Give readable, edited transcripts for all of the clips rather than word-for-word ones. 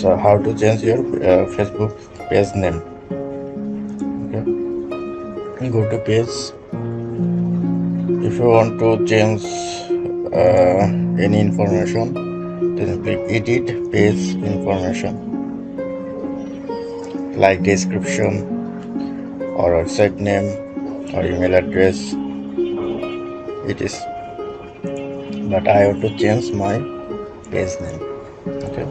So how to change your Facebook page name? Okay, go to page. If you want to change any information, then click edit page information, like description or website name or email address. It is, but I have to change my page name. Okay,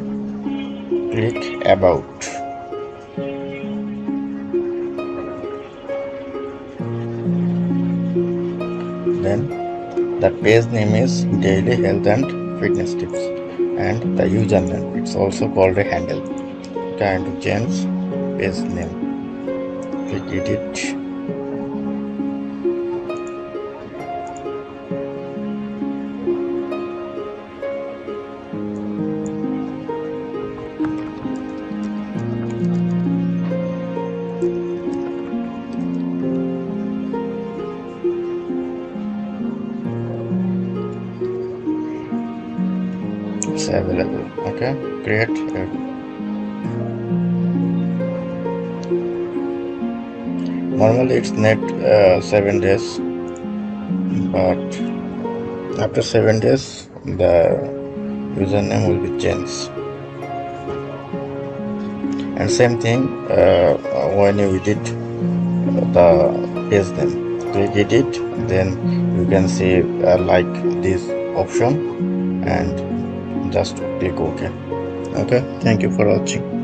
click about. Then the page name is daily health and fitness tips, and the username, it's also called a handle. Okay, I have to change page name. Click edit. It's available. Okay, create it. Normally it's net 7 days, but after 7 days the username will be changed. And same thing when you edit the page name, click edit, then you can see like this option and just click OK. Okay, thank you for watching.